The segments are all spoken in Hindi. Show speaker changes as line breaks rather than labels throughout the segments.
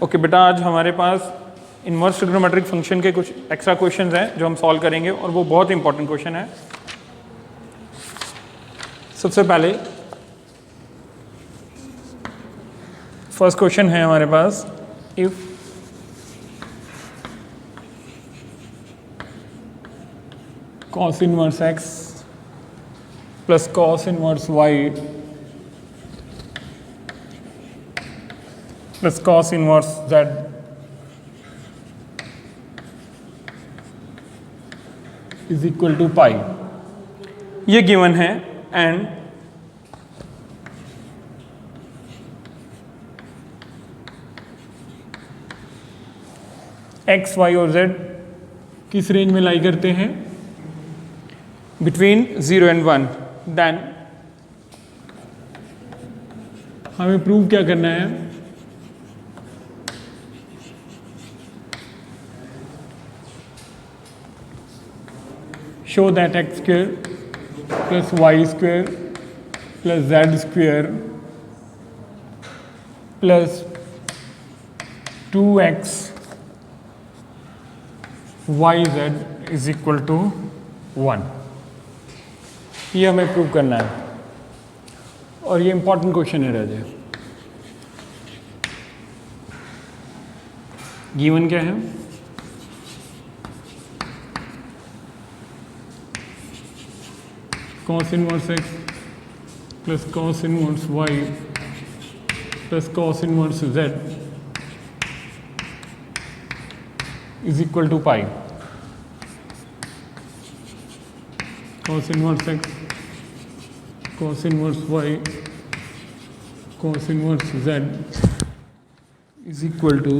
ओके बेटा, आज हमारे पास इनवर्स ट्रिग्नोमेट्रिक फंक्शन के कुछ एक्स्ट्रा क्वेश्चंस हैं जो हम सॉल्व करेंगे और वो बहुत इंपॉर्टेंट क्वेश्चन है। सबसे पहले फर्स्ट क्वेश्चन है हमारे पास, if cos inverse x plus cos inverse y plus cos inverse z is equal to pi, ये गिवन है। एंड x, y और z किस रेंज में लाई करते हैं? Between 0 and 1। देन हमें प्रूव क्या करना है? Show that x square plus y square plus z square plus 2x y z is equal to 1। ये हमें प्रूव करना है और ये इंपॉर्टेंट क्वेश्चन है राजे। गिवन क्या है? cos inverse x plus cos inverse y plus cos inverse z is equal to pi. cos inverse x, cos inverse y, cos inverse z is equal to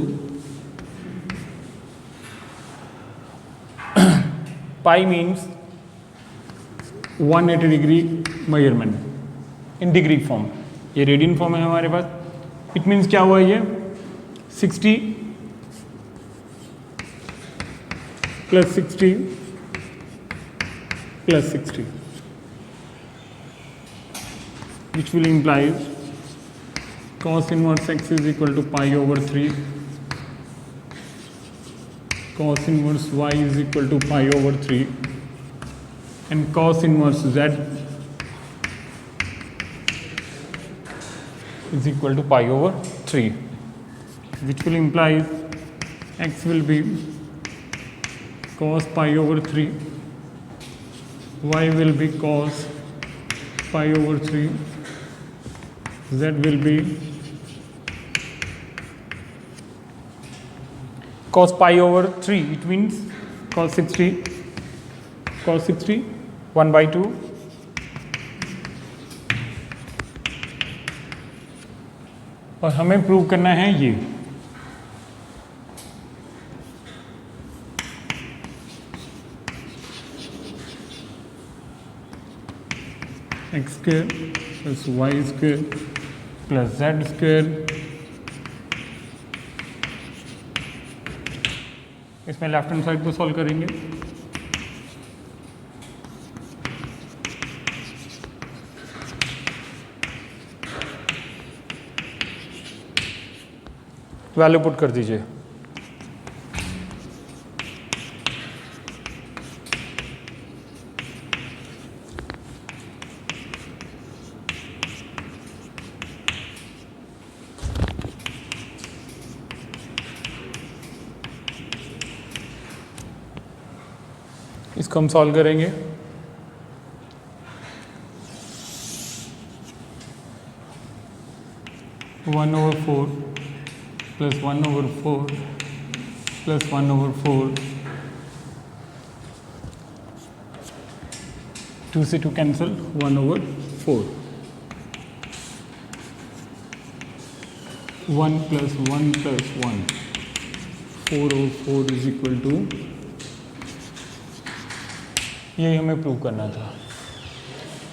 pi means 180 degree measurement in degree form. ये रेडियन फॉर्म है हमारे पास। इट मीन्स क्या हुआ? ये 60 plus 60 plus 60 which will imply cos inverse x is equal to pi over 3, cos inverse y is equal to pi over 3 and cos inverse z is equal to pi over 3, which will imply x will be cos pi over 3, y will be cos pi over 3, z will be cos pi over 3. It means cos 60 1 by 2 और हमें प्रूव करना है ये। X square plus y square plus z square, इसमें लेफ्ट हैंड साइड को सॉल्व करेंगे। वैल्यू पुट कर दीजिए। इसको हम सॉल्व करेंगे। One over four plus 1 over 4 plus 1 over 4, 2 से 2 cancel, 1 over 4, 1 plus 1 plus 1, 4 over 4 is equal to, यही हमें प्रूव करना था।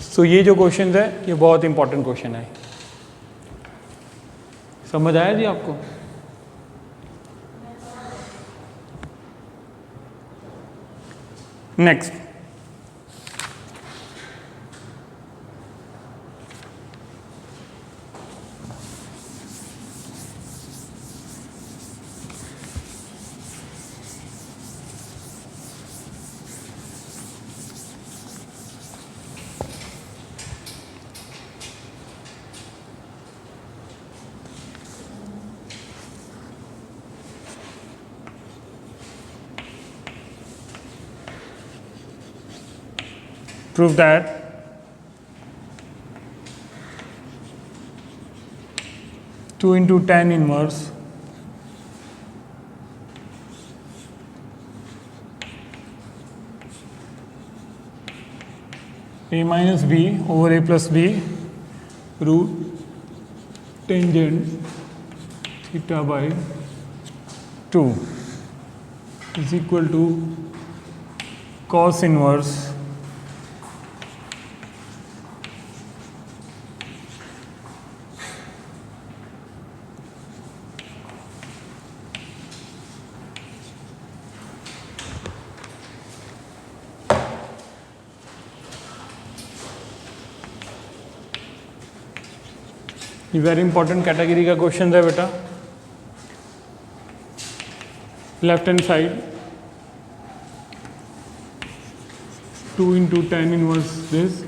सो ये जो क्वेश्चन है ये बहुत इंपॉर्टेंट क्वेश्चन है। समझ आया जी आपको? Next, prove that two into tan inverse a minus b over a plus b root tangent theta by 2 is equal to cos inverse ये वेरी इंपॉर्टेंट कैटेगरी का क्वेश्चन है बेटा. Left hand side 2 into tan inverse this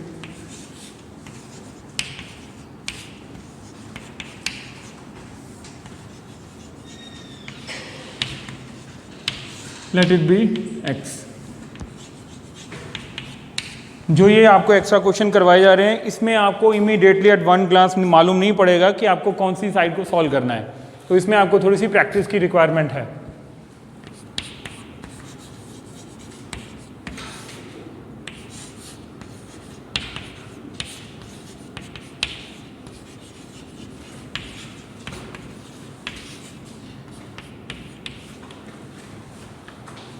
let it be x. जो ये आपको एक्स्ट्रा क्वेश्चन करवाए जा रहे हैं इसमें आपको इमीडिएटली एट वन ग्लांस में मालूम नहीं पड़ेगा कि आपको कौन सी साइड को सॉल्व करना है, तो इसमें आपको थोड़ी सी प्रैक्टिस की रिक्वायरमेंट है.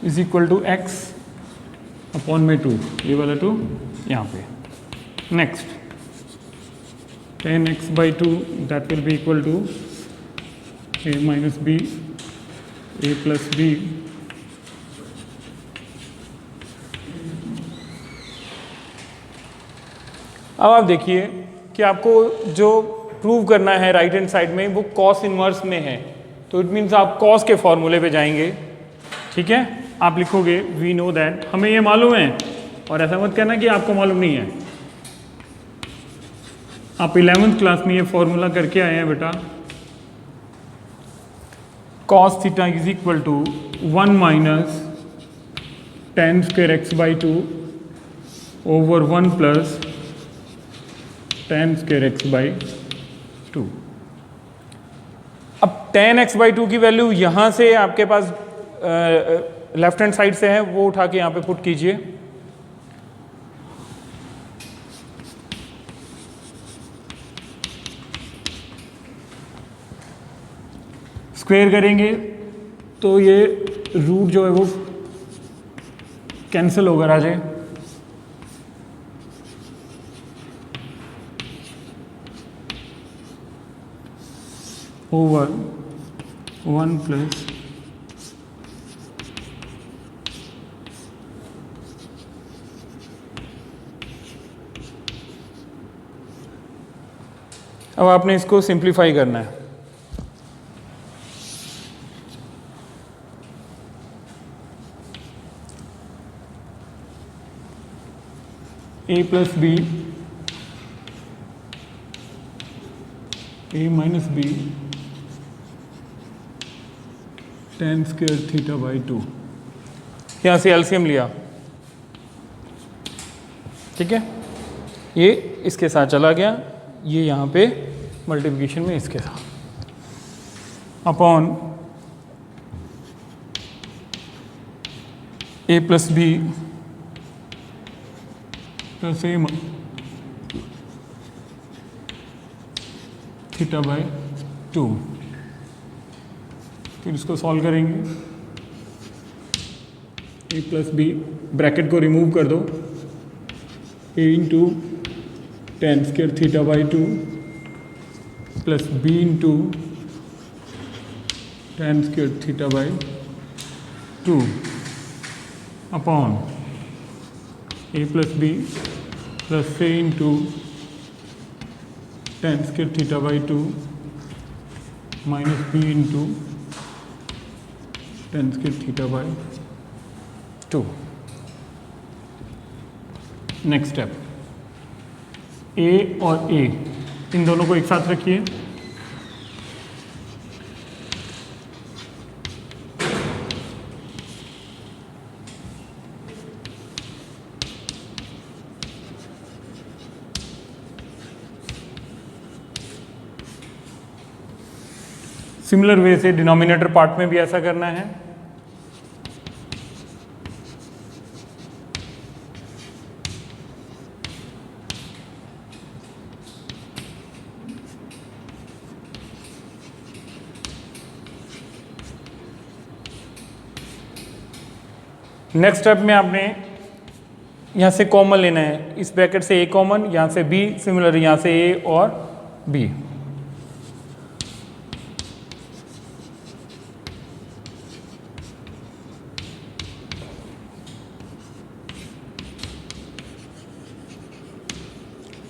Is equal to x upon में 2, ये वाला 2 यहाँ पे. Next tan x by 2 that will be equal to a minus b a plus b अब आप देखिए कि आपको जो प्रूव करना है राइट हैंड साइड में वो cos इनवर्स में है, तो इट मीन्स आप cos के फॉर्मूले पे जाएंगे. ठीक है, आप लिखोगे वी नो दैट, हमें ये मालूम है, और ऐसा मत कहना कि आपको मालूम नहीं है. आप 11th क्लास में ये फॉर्मूला करके आए हैं बेटा. cos theta is equal to 1 minus tan square x by 2 over 1 plus tan square x by 2. अब tan x बाई 2 की वैल्यू यहाँ से आपके पास लेफ्ट हैंड साइड से है, वो उठा के यहाँ पे पुट कीजिए. स्क्वायर करेंगे तो ये रूट जो है वो कैंसिल होकर आ जाए. ओवर 1 प्लस अब आपने इसको सिंप्लीफाई करना है. a plus b a minus b tan square theta by 2, यहाँ से एलसीएम लिया. ठीक है, ये इसके साथ चला गया, ये यहाँ पे मल्टीप्लिकेशन में इसके साथ upon a plus b plus a theta by 2. फिर इसको सॉल्व करेंगे. a प्लस बी, ब्रैकेट को रिमूव कर दो, a into tan square theta by 2 plus b into tan square theta by 2 upon a plus b plus a into tan square theta by 2 minus b into tan square theta by 2. Next step, a और a इन दोनों को एक साथ रखिए. सिमिलर वे से डिनोमिनेटर पार्ट में भी ऐसा करना है। नेक्स्ट स्टेप में आपने यहाँ से कॉमन लेना है, इस ब्रैकेट से ए कॉमन, यहाँ से बी, सिमिलर यहाँ से ए और b.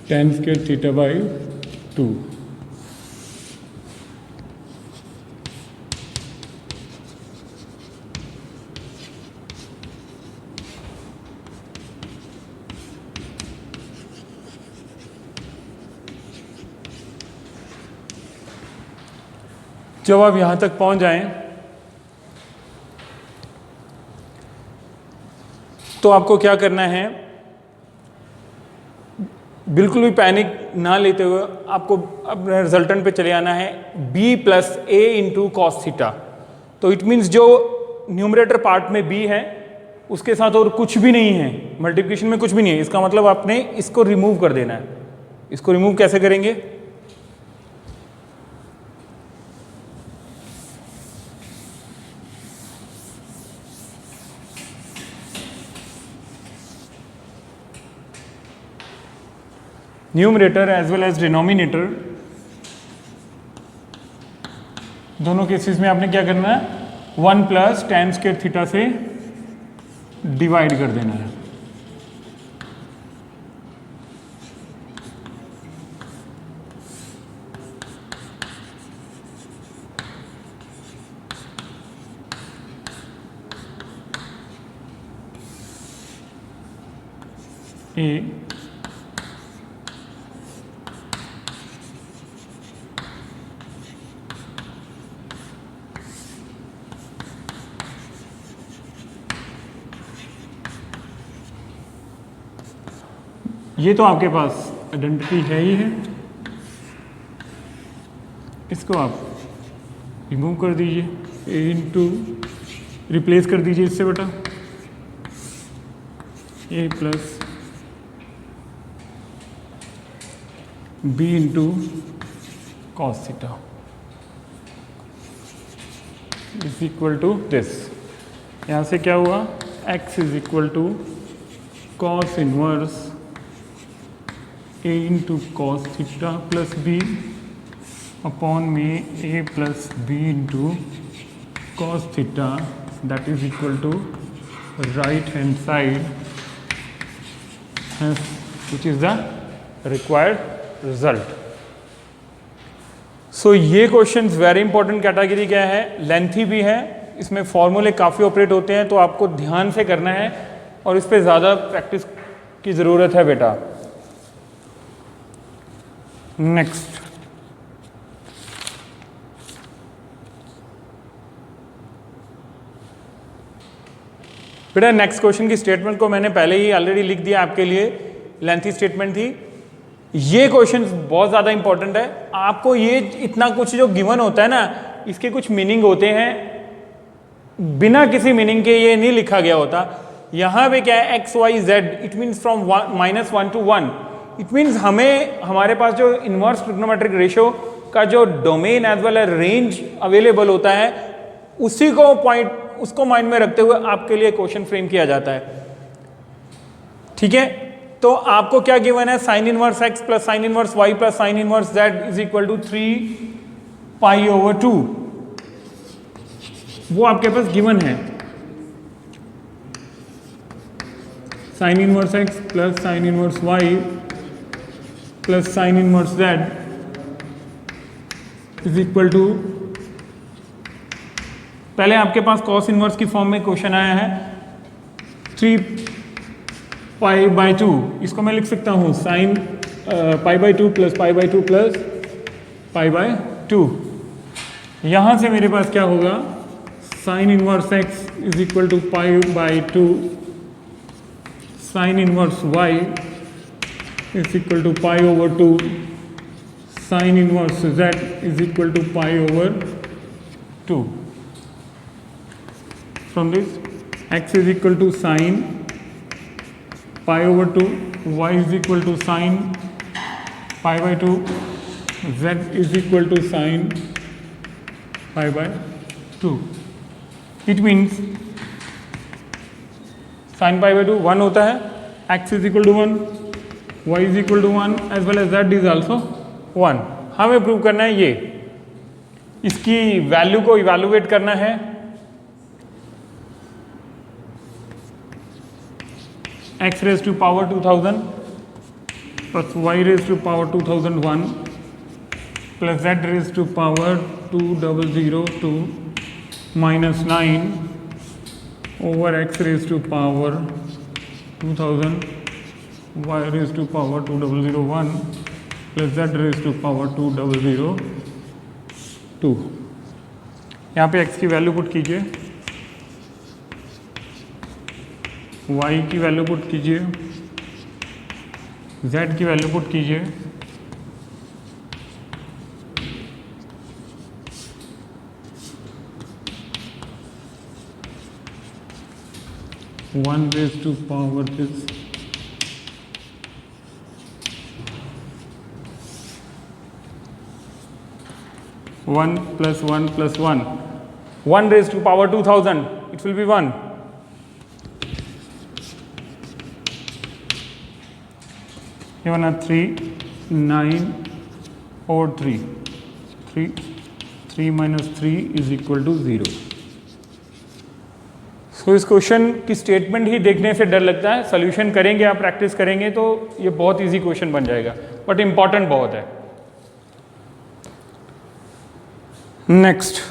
tan square theta by 2। जब आप यहां तक पहुंच जाएं तो आपको क्या करना है, बिल्कुल भी पैनिक ना लेते हुए आपको अपने रिजल्टेंट पे चले आना है, b प्लस ए इंटू कॉस थीटा। तो इट मीन्स जो न्यूमरेटर पार्ट में b है उसके साथ और कुछ भी नहीं है, मल्टीप्लिकेशन में कुछ भी नहीं है, इसका मतलब आपने इसको रिमूव कर देना है। इसको रिमूव कैसे करेंगे, numerator as well as denominator दोनों केसेस में आपने क्या करना है, 1 प्लस tan स्क्वायर थीटा से डिवाइड कर देना है। ए ये तो आपके पास आइडेंटिटी है ही है, इसको आप रिमूव कर दीजिए, ए इंटू रिप्लेस कर दीजिए इससे बेटा, a plus b into cos theta is equal to this. यहाँ से क्या हुआ, x is equal to cos inverse a into cos theta plus b upon में a plus b into cos theta that is equal to right hand side which is the required result. So ये क्वेश्चन वेरी इंपॉर्टेंट कैटेगरी क्या है, लेंथी भी है, इसमें फॉर्मूले काफ़ी ऑपरेट होते हैं, तो आपको ध्यान से करना है और इस पे ज़्यादा प्रैक्टिस की ज़रूरत है बेटा। नेक्स्ट बेटा, नेक्स्ट क्वेश्चन की स्टेटमेंट को मैंने पहले ही ऑलरेडी लिख दिया आपके लिए, लेंथी स्टेटमेंट थी। ये क्वेश्चन बहुत ज़्यादा इंपॉर्टेंट है, आपको ये इतना कुछ जो गिवन होता है ना, इसके कुछ मीनिंग होते हैं, बिना किसी मीनिंग के ये नहीं लिखा गया होता। यहाँ पे क्या है, x y z, it means from -1 to 1, it means हमें हमारे पास जो इनवर्स ट्रिग्नोमेट्रिक रेशियो का जो domain as well as range available होता है, उसी को उसको माइंड में रखते हुए आपके लिए क्वेश्चन फ्रेम किया जाता है। ठीक है, तो आपको क्या गिवन है, sine inverse x plus sine inverse y plus sine inverse z is equal to 3π/2, वो आपके पास गिवन है। Sine inverse x plus sine inverse y plus sine inverse z is equal to, पहले आपके पास कॉस इनवर्स की फॉर्म में क्वेश्चन आया है 3π/2, इसको मैं लिख सकता हूँ साइन π/2 प्लस π/2 प्लस π/2। यहाँ से मेरे पास क्या होगा, sine inverse x is equal to π/2, sine inverse y is equal to π/2, sine inverse z is equal to π/2। 2. From this, x is equal to sine pi over 2, y is equal to sine pi by 2, z is equal to sine pi by 2. It means sin pi by 2 1 होता है, x is equal to 1, y is equal to 1 as well as z is also 1. हमें प्रूव करना है ये, इसकी वैल्यू को इवैल्यूएट करना है. x raised to power 2000 plus y raised to power 2001 plus z raised to power 2002 minus 9 over x raised to power 2000 y raised to power 2001 plus z raised to power 2002. यहाँ पे x की वैल्यू पुट कीजिए, y की वैल्यू पुट कीजिए, z की वैल्यू पुट कीजिए, one raise to power this 1 plus 1 plus 1. 1 raised to power 2000, it will be 1. Here one 3, 9 over 3. 3 minus 3 is equal to 0. So इस क्वेश्चन की स्टेटमेंट ही देखने से डर लगता है, सोल्यूशन करेंगे आप, प्रैक्टिस करेंगे तो ये बहुत इजी क्वेश्चन बन जाएगा, बट इंपॉर्टेंट बहुत है. Next,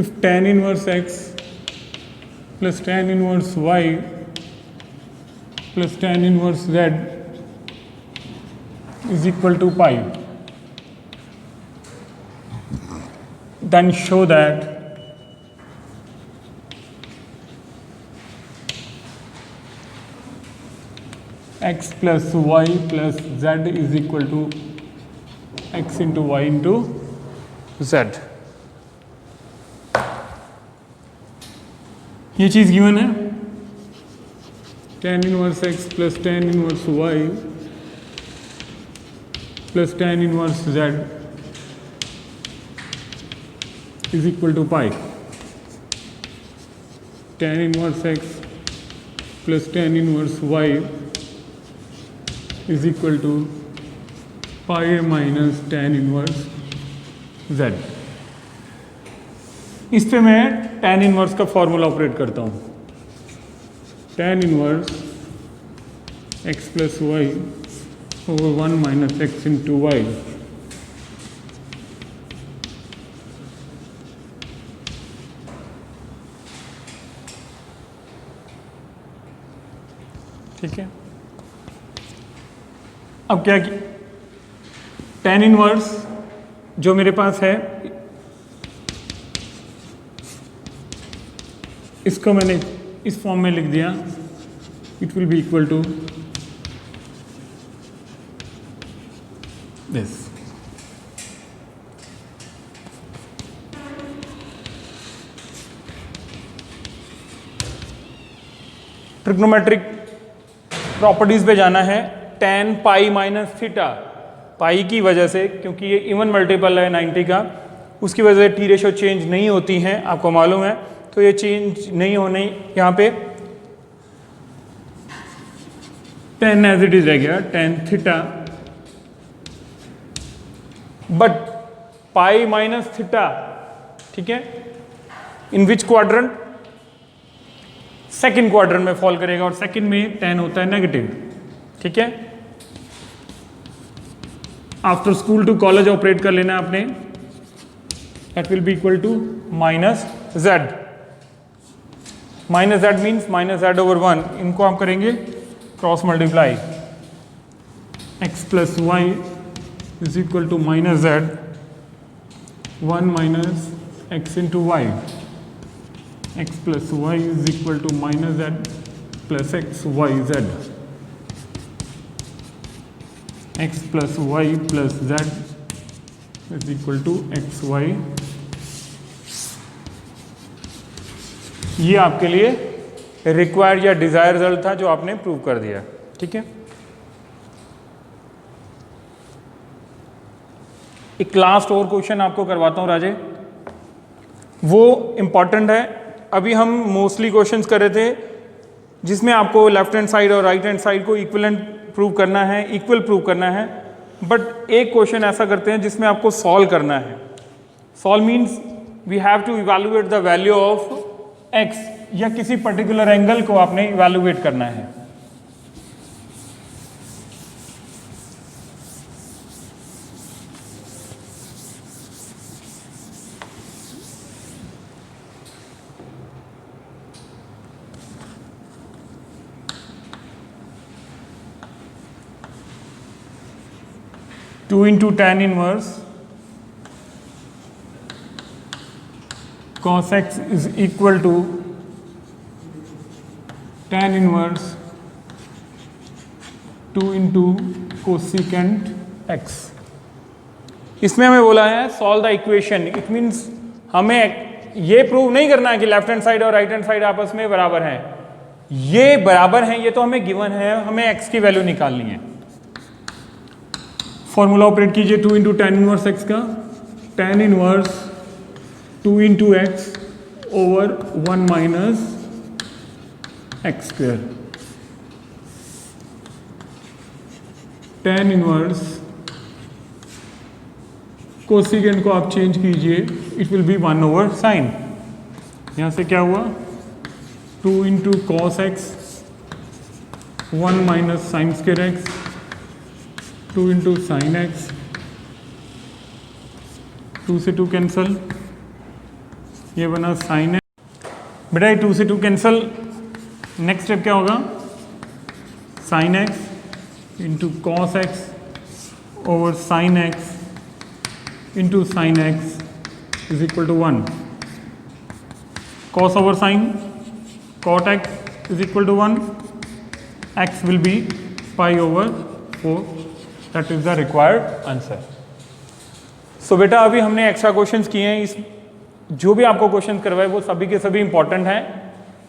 if tan inverse x plus tan inverse y plus tan inverse z is equal to pi, then show that x plus y plus z is equal to x into y into z. ये चीज़ गिवन है, tan inverse x plus tan inverse y plus tan inverse z is equal to pi. Tan inverse x plus tan inverse y is equal to pi minus tan inverse z. इस पे मैं tan इनवर्स का फॉर्मूला ऑपरेट करता हूँ. tan inverse x plus y over 1 minus x into y. ठीक है, अब क्या कि tan इनवर्स जो मेरे पास है, इसको मैंने इस फॉर्म में लिख दिया. It will be equal to this. Trigonometric properties पे जाना है. tan pi minus theta, pi की वजह से, क्योंकि ये इवन मल्टीपल है 90 का, उसकी वजह से टी रेशो चेंज नहीं होती हैं, आपको मालूम है. तो ये चेंज नहीं होने, यहाँ पे tan एज इट इज रह गया, tan theta, but pi minus theta. ठीक है, इन विच क्वाड्रेंट? सेकंड क्वाड्रेंट में फॉल करेगा, और सेकंड में tan होता है नेगेटिव. ठीक है, after school to college operate कर लेना आपने. That will be equal to minus z. Minus z means minus z over 1. इनको आप करेंगे cross multiply x plus y is equal to minus z 1 minus x into y, x plus y is equal to minus z plus x y z, x plus y plus z is equal to x y. ये आपके लिए रिक्वायर्ड या डिजायर रिजल्ट था जो आपने प्रूव कर दिया। ठीक है, एक लास्ट और क्वेश्चन आपको करवाता हूं राजे, वो इंपॉर्टेंट है। अभी हम मोस्टली क्वेश्चंस कर रहे थे जिसमें आपको लेफ्ट हैंड साइड और राइट हैंड साइड को इक्विवेलेंट प्रूव करना है, इक्वल प्रूव करना है, बट एक क्वेश्चन ऐसा करते हैं जिसमें आपको सॉल्व करना है। Solve means we have to evaluate the value of x, या किसी पर्टिकुलर एंगल को आपने इवैल्यूएट करना है। Two into tan inverse cos x is equal to tan inverse 2 into cosecant x। इसमें हमें बोला है solve the equation. It means हमें ये प्रूव नहीं करना है कि लेफ्ट हैंड साइड और राइट हैंड साइड आपस में बराबर हैं। ये बराबर हैं, ये तो हमें गिवन है, हमें x की वैल्यू निकालनी है। फॉर्मूला ऑपरेट कीजिए 2 इंटू tan इनवर्स x का, tan inverse 2 into x over 1 minus x square, tan inverse cosecant को आप चेंज कीजिए, it will be 1 over sine. यहां से क्या हुआ 2 into cos x 1 minus sine square x 2 into sine x, 2 से 2 कैंसल, ये बना साइन एक्स। बेटा ये 2 से 2 कैंसल, नेक्स्ट स्टेप क्या होगा sine x into cos x over sine x into sine x is equal to 1, cos over sine cot x is equal to 1, x will be pi over 4, that is the required answer. So बेटा अभी हमने एक्स्ट्रा क्वेश्चंस किए हैं, इस जो भी आपको क्वेश्चन करवाए वो सभी के सभी इंपॉर्टेंट हैं।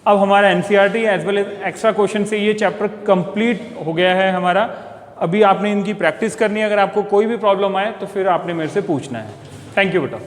अब हमारा NCERT as well as extra question से ये चैप्टर कंप्लीट हो गया है हमारा। अभी आपने इनकी प्रैक्टिस करनी है, अगर आपको कोई भी प्रॉब्लम आए तो फिर आपने मेरे से पूछना है। थैंक यू बेटा।